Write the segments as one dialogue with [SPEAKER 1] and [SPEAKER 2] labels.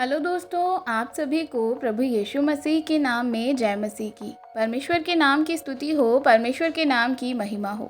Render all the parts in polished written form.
[SPEAKER 1] Hello दोस्तों, आप सभी को प्रभु यीशु मसीह के नाम में जय मसीह की। परमेश्वर के नाम की स्तुति हो, परमेश्वर के नाम की महिमा हो।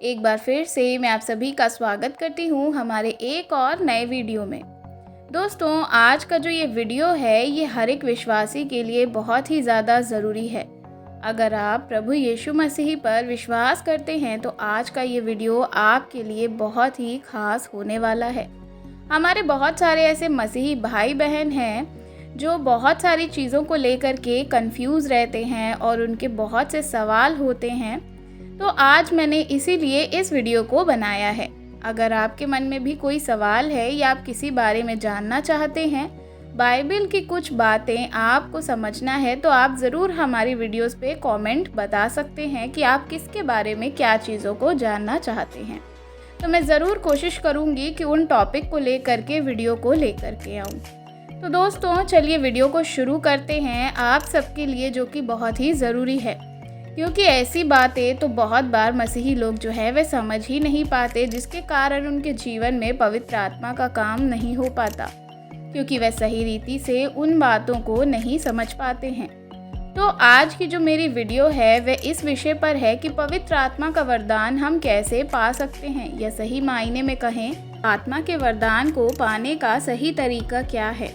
[SPEAKER 1] एक बार फिर से मैं आप सभी का स्वागत करती हूँ हमारे एक और नए वीडियो में। दोस्तों, आज का जो ये वीडियो है ये हर एक विश्वासी के लिए बहुत ही ज़्यादा ज़रूरी है। अगर आप प्रभु यीशु मसीह पर विश्वास करते हैं तो आज का ये वीडियो आपके लिए बहुत ही खास होने वाला है। हमारे बहुत सारे ऐसे मसीही भाई बहन हैं जो बहुत सारी चीज़ों को लेकर के कंफ्यूज रहते हैं और उनके बहुत से सवाल होते हैं। तो आज मैंने इसीलिए इस वीडियो को बनाया है। अगर आपके मन में भी कोई सवाल है या आप किसी बारे में जानना चाहते हैं, बाइबल की कुछ बातें आपको समझना है, तो आप ज़रूर हमारी वीडियोस पे कमेंट बता सकते हैं कि आप किसके बारे में क्या चीज़ों को जानना चाहते हैं। तो मैं ज़रूर कोशिश करूँगी कि उन टॉपिक को लेकर के वीडियो को लेकर के आऊँ। तो दोस्तों, चलिए वीडियो को शुरू करते हैं आप सबके लिए, जो कि बहुत ही ज़रूरी है, क्योंकि ऐसी बातें तो बहुत बार मसीही लोग जो है वे समझ ही नहीं पाते, जिसके कारण उनके जीवन में पवित्र आत्मा का काम नहीं हो पाता, क्योंकि वे सही रीति से उन बातों को नहीं समझ पाते हैं। तो आज की जो मेरी वीडियो है वह इस विषय पर है कि पवित्र आत्मा का वरदान हम कैसे पा सकते हैं, या सही मायने में कहें आत्मा के वरदान को पाने का सही तरीका क्या है।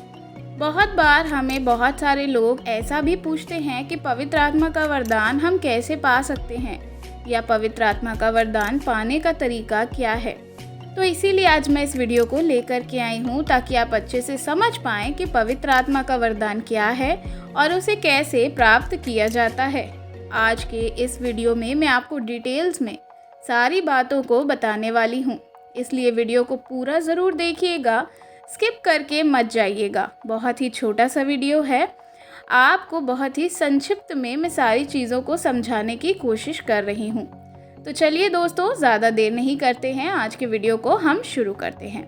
[SPEAKER 1] बहुत बार हमें बहुत सारे लोग ऐसा भी पूछते हैं कि पवित्र आत्मा का वरदान हम कैसे पा सकते हैं, या पवित्र आत्मा का वरदान पाने का तरीका क्या है। तो इसीलिए आज मैं इस वीडियो को लेकर के आई हूँ, ताकि आप अच्छे से समझ पाएँ कि पवित्र आत्मा का वरदान क्या है और उसे कैसे प्राप्त किया जाता है। आज के इस वीडियो में मैं आपको डिटेल्स में सारी बातों को बताने वाली हूँ, इसलिए वीडियो को पूरा ज़रूर देखिएगा, स्किप करके मत जाइएगा। बहुत ही छोटा सा वीडियो है, आपको बहुत ही संक्षिप्त में मैं सारी चीज़ों को समझाने की कोशिश कर रही हूँ। तो चलिए दोस्तों, ज़्यादा देर नहीं करते हैं, आज के वीडियो को हम शुरू करते हैं।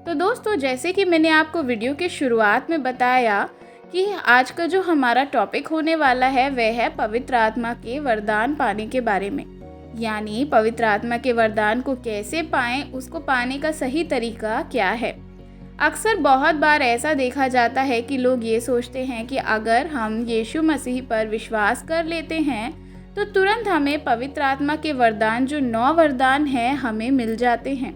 [SPEAKER 1] तो दोस्तों, जैसे कि मैंने आपको वीडियो के शुरुआत में बताया कि आज का जो हमारा टॉपिक होने वाला है वह है पवित्र आत्मा के वरदान पाने के बारे में, यानी पवित्र आत्मा के वरदान को कैसे पाएं, उसको पाने का सही तरीका क्या है। अक्सर बहुत बार ऐसा देखा जाता है कि लोग ये सोचते हैं कि अगर हम यीशु मसीह पर विश्वास कर लेते हैं तो तुरंत हमें पवित्र आत्मा के वरदान, जो 9 वरदान हैं, हमें मिल जाते हैं।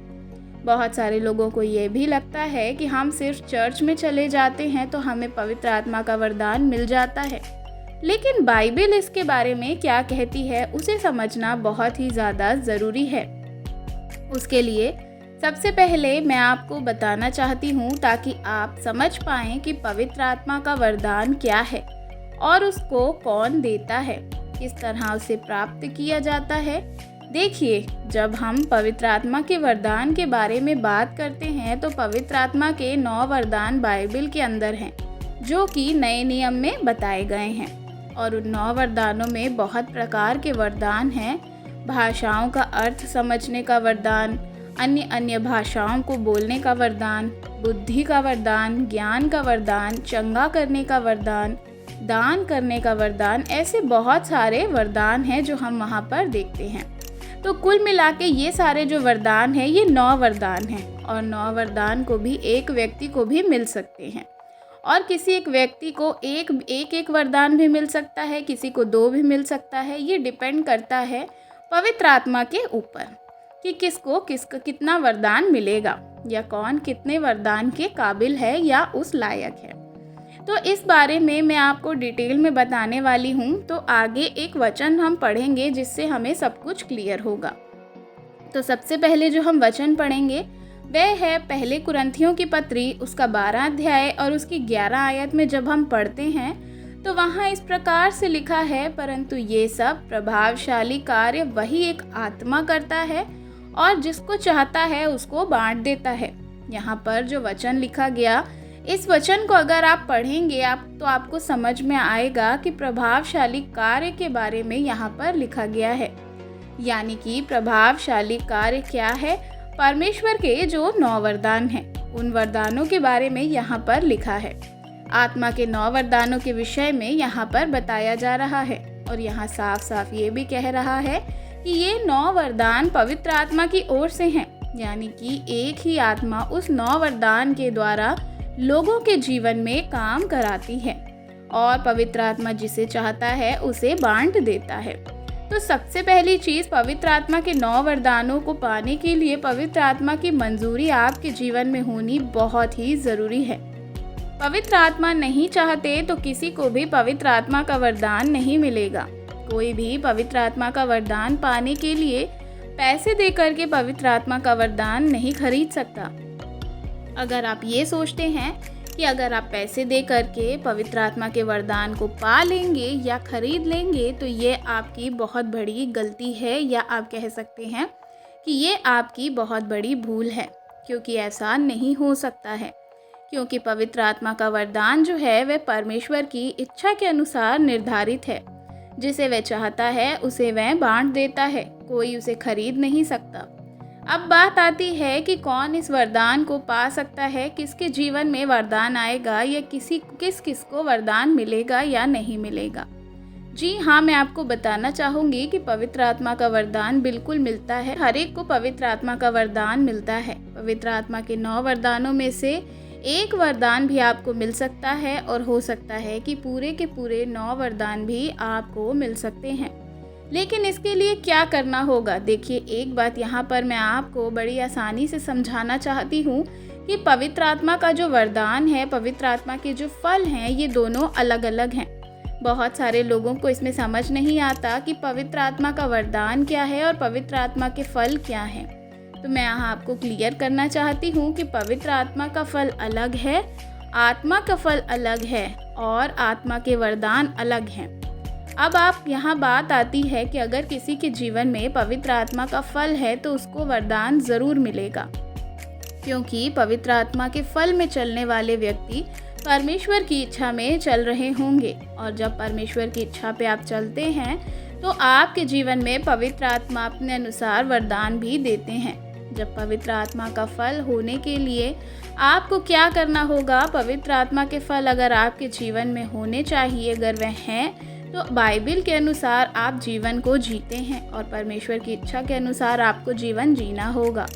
[SPEAKER 1] बहुत सारे लोगों को ये भी लगता है कि हम सिर्फ चर्च में चले जाते हैं तो हमें पवित्र आत्मा का वरदान मिल जाता है। लेकिन बाइबल इसके बारे में क्या कहती है उसे समझना बहुत ही ज़्यादा ज़रूरी है। उसके लिए सबसे पहले मैं आपको बताना चाहती हूँ, ताकि आप समझ पाएँ कि पवित्र आत्मा का वरदान क्या है और उसको कौन देता है, किस तरह उसे प्राप्त किया जाता है। देखिए, जब हम पवित्र आत्मा के वरदान के बारे में बात करते हैं तो पवित्र आत्मा के 9 वरदान बाइबल के अंदर हैं, जो कि नए नियम में बताए गए हैं। और उन 9 वरदानों में बहुत प्रकार के वरदान हैं। भाषाओं का अर्थ समझने का वरदान, अन्य भाषाओं को बोलने का वरदान, बुद्धि का वरदान, ज्ञान का वरदान, चंगा करने का वरदान, दान करने का वरदान, ऐसे बहुत सारे वरदान हैं जो हम वहाँ पर देखते हैं। तो कुल मिला के ये सारे जो वरदान हैं ये 9 वरदान हैं, और 9 वरदान को भी एक व्यक्ति को भी मिल सकते हैं, और किसी एक व्यक्ति को एक वरदान भी मिल सकता है, किसी को 2 भी मिल सकता है। ये डिपेंड करता है पवित्र आत्मा के ऊपर कि किसको कितना वरदान मिलेगा, या कौन कितने वरदान के काबिल है या उस लायक है। तो इस बारे में मैं आपको डिटेल में बताने वाली हूँ। तो आगे एक वचन हम पढ़ेंगे जिससे हमें सब कुछ क्लियर होगा। तो सबसे पहले जो हम वचन पढ़ेंगे वह है पहले कुरिन्थियों की पत्री, उसका 12 अध्याय और उसकी 11 आयत में जब हम पढ़ते हैं तो वहाँ इस प्रकार से लिखा है, परंतु ये सब प्रभावशाली कार्य वही एक आत्मा करता है और जिसको चाहता है उसको बांट देता है। यहाँ पर जो वचन लिखा गया, इस वचन को अगर आप पढ़ेंगे तो आपको समझ में आएगा कि प्रभावशाली कार्य के बारे में यहाँ पर लिखा गया है। यानी कि प्रभावशाली कार्य क्या है, परमेश्वर के जो 9 वरदान हैं उन वरदानों के बारे में यहाँ पर लिखा है। आत्मा के 9 वरदानों के विषय में यहाँ पर बताया जा रहा है, और यहाँ साफ साफ ये भी कह रहा है कि ये 9 वरदान पवित्र आत्मा की ओर से हैं, यानी कि एक ही आत्मा उस 9 वरदान के द्वारा लोगों के जीवन में काम कराती है और पवित्र आत्मा जिसे चाहता है उसे बांट देता है। तो सबसे पहली चीज़, पवित्र आत्मा के 9 वरदानों को पाने के लिए पवित्र आत्मा की मंजूरी आपके जीवन में होनी बहुत ही ज़रूरी है। पवित्र आत्मा नहीं चाहते तो किसी को भी पवित्र आत्मा का वरदान नहीं मिलेगा। कोई भी पवित्र आत्मा का वरदान पाने के लिए पैसे दे करके पवित्र आत्मा का वरदान नहीं खरीद सकता। अगर आप ये सोचते हैं कि अगर आप पैसे दे करके पवित्र आत्मा के वरदान को पा लेंगे या खरीद लेंगे तो ये आपकी बहुत बड़ी गलती है, या आप कह सकते हैं कि ये आपकी बहुत बड़ी भूल है, क्योंकि ऐसा नहीं हो सकता है। क्योंकि पवित्र आत्मा का वरदान जो है वह परमेश्वर की इच्छा के अनुसार निर्धारित है। जिसे वह चाहता है उसे वह बांट देता है, कोई उसे खरीद नहीं सकता। अब बात आती है कि कौन इस वरदान को पा सकता है, किसके जीवन में वरदान आएगा, या किस को वरदान मिलेगा या नहीं मिलेगा। जी हाँ, मैं आपको बताना चाहूँगी कि पवित्र आत्मा का वरदान बिल्कुल मिलता है। हर एक को पवित्र आत्मा का वरदान मिलता है। पवित्र आत्मा के 9 वरदानों में से एक वरदान भी आपको मिल सकता है, और हो सकता है कि पूरे के पूरे 9 वरदान भी आपको मिल सकते हैं। लेकिन इसके लिए क्या करना होगा? देखिए, एक बात यहाँ पर मैं आपको बड़ी आसानी से समझाना चाहती हूँ कि पवित्र आत्मा का जो वरदान है, पवित्र आत्मा के जो फल हैं, ये दोनों अलग अलग हैं। बहुत सारे लोगों को इसमें समझ नहीं आता कि पवित्र आत्मा का वरदान क्या है और पवित्र आत्मा के फल क्या हैं। तो मैं यहाँ आपको क्लियर करना चाहती हूँ कि पवित्र आत्मा का फल अलग है, आत्मा का फल अलग है और आत्मा के वरदान अलग हैं। अब आप यहाँ बात आती है कि अगर किसी के जीवन में पवित्र आत्मा का फल है तो उसको वरदान ज़रूर मिलेगा, क्योंकि पवित्र आत्मा के फल में चलने वाले व्यक्ति परमेश्वर की इच्छा में चल रहे होंगे। और जब परमेश्वर की इच्छा पे आप चलते हैं तो आपके जीवन में पवित्र आत्मा अपने अनुसार वरदान भी देते हैं। जब पवित्र आत्मा का फल होने के लिए आपको क्या करना होगा? पवित्र आत्मा के फल अगर आपके जीवन में होने चाहिए, अगर वह हैं, तो बाइबल के अनुसार आप जीवन को जीते हैं और परमेश्वर की इच्छा के अनुसार आपको जीवन जीना होगा।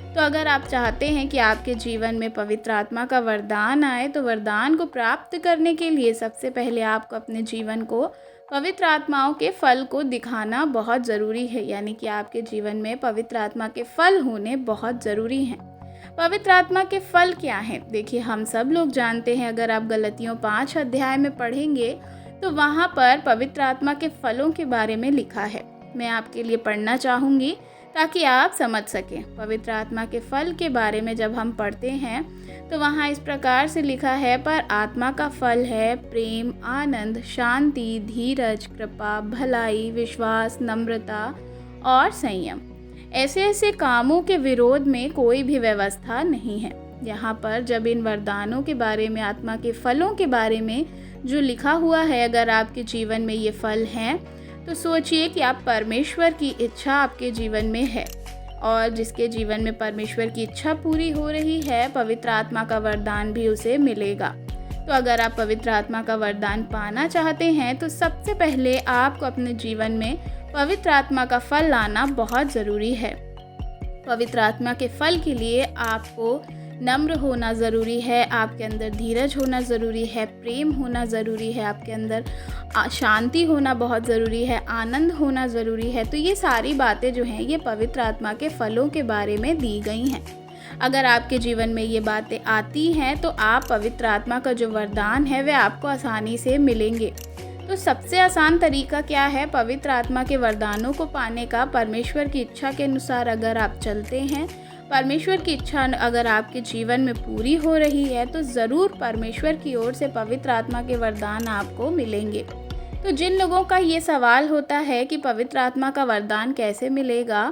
[SPEAKER 1] तो अगर आप चाहते हैं कि आपके जीवन में पवित्र आत्मा का वरदान आए, तो वरदान को प्राप्त करने के लिए सबसे पहले आपको अपने जीवन को पवित्र आत्माओं के फल को दिखाना बहुत ज़रूरी है। यानी कि आपके जीवन में पवित्र आत्मा के फल होने बहुत ज़रूरी हैं। पवित्र आत्मा के फल क्या हैं? देखिए, हम सब लोग जानते हैं, अगर आप गलतियों 5 अध्याय में पढ़ेंगे तो वहाँ पर पवित्र आत्मा के फलों के बारे में लिखा है। मैं आपके लिए पढ़ना चाहूँगी ताकि आप समझ सकें। पवित्र आत्मा के फल के बारे में जब हम पढ़ते हैं तो वहाँ इस प्रकार से लिखा है, पर आत्मा का फल है प्रेम, आनंद, शांति, धीरज, कृपा, भलाई, विश्वास, नम्रता और संयम। ऐसे कामों के विरोध में कोई भी व्यवस्था नहीं है। यहाँ पर जब इन वरदानों के बारे में, आत्मा के फलों के बारे में जो लिखा हुआ है, अगर आपके जीवन में ये फल हैं तो सोचिए कि आप परमेश्वर की इच्छा आपके जीवन में है, और जिसके जीवन में परमेश्वर की इच्छा पूरी हो रही है, पवित्र आत्मा का वरदान भी उसे मिलेगा। तो अगर आप पवित्र आत्मा का वरदान पाना चाहते हैं तो सबसे पहले आपको अपने जीवन में पवित्र आत्मा का फल लाना बहुत ज़रूरी है। पवित्र आत्मा के फल के लिए आपको नम्र होना ज़रूरी है, आपके अंदर धीरज होना ज़रूरी है, प्रेम होना ज़रूरी है, आपके अंदर शांति होना बहुत ज़रूरी है, आनंद होना ज़रूरी है। तो ये सारी बातें जो हैं ये पवित्र आत्मा के फलों के बारे में दी गई हैं। अगर आपके जीवन में ये बातें आती हैं तो आप पवित्र आत्मा का जो वरदान है वह आपको आसानी से मिलेंगे। तो सबसे आसान तरीका क्या है पवित्र आत्मा के वरदानों को पाने का? परमेश्वर की इच्छा के अनुसार अगर आप चलते हैं, परमेश्वर की इच्छा अगर आपके जीवन में पूरी हो रही है, तो ज़रूर परमेश्वर की ओर से पवित्र आत्मा के वरदान आपको मिलेंगे। तो जिन लोगों का ये सवाल होता है कि पवित्र आत्मा का वरदान कैसे मिलेगा,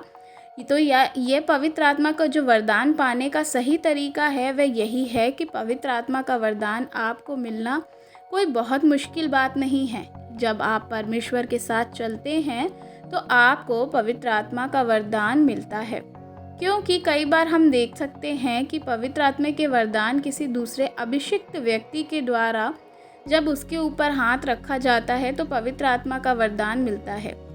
[SPEAKER 1] तो ये पवित्र आत्मा का जो वरदान पाने का सही तरीका है वह यही है कि पवित्र आत्मा का वरदान आपको मिलना कोई बहुत मुश्किल बात नहीं है। जब आप परमेश्वर के साथ चलते हैं तो आपको पवित्र आत्मा का वरदान मिलता है, क्योंकि कई बार हम देख सकते हैं कि पवित्र आत्मा के वरदान किसी दूसरे अभिषिक्त व्यक्ति के द्वारा जब उसके ऊपर हाथ रखा जाता है तो पवित्र आत्मा का वरदान मिलता है।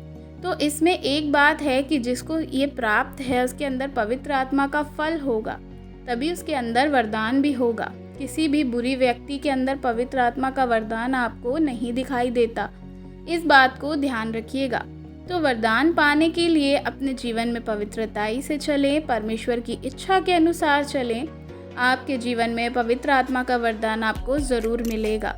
[SPEAKER 1] तो इसमें एक बात है कि जिसको ये प्राप्त है उसके अंदर पवित्र आत्मा का फल होगा, तभी उसके अंदर वरदान भी होगा, किसी भी बुरी व्यक्ति के अंदर पवित्र आत्मा का वरदान आपको नहीं दिखाई देता। इस बात को ध्यान रखिएगा। तो वरदान पाने के लिए अपने जीवन में पवित्रताई से चलें, परमेश्वर की इच्छा के अनुसार चलें। आपके जीवन में पवित्र आत्मा का वरदान आपको ज़रूर मिलेगा।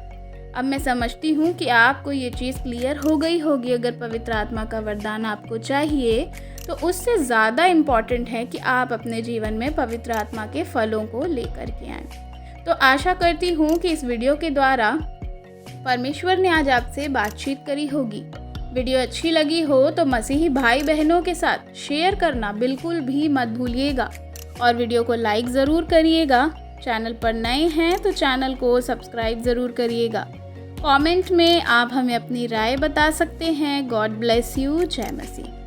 [SPEAKER 1] अब मैं समझती हूँ कि आपको ये चीज़ क्लियर हो गई होगी। अगर पवित्र आत्मा का वरदान आपको चाहिए तो उससे ज़्यादा इम्पॉर्टेंट है कि आप अपने जीवन में पवित्र आत्मा के फलों को लेकर के आएँ। तो आशा करती हूँ कि इस वीडियो के द्वारा परमेश्वर ने आज आपसे बातचीत करी होगी। वीडियो अच्छी लगी हो तो मसीही भाई बहनों के साथ शेयर करना बिल्कुल भी मत भूलिएगा और वीडियो को लाइक ज़रूर करिएगा। चैनल पर नए हैं तो चैनल को सब्सक्राइब ज़रूर करिएगा। कमेंट में आप हमें अपनी राय बता सकते हैं। God bless you. जय मसीह।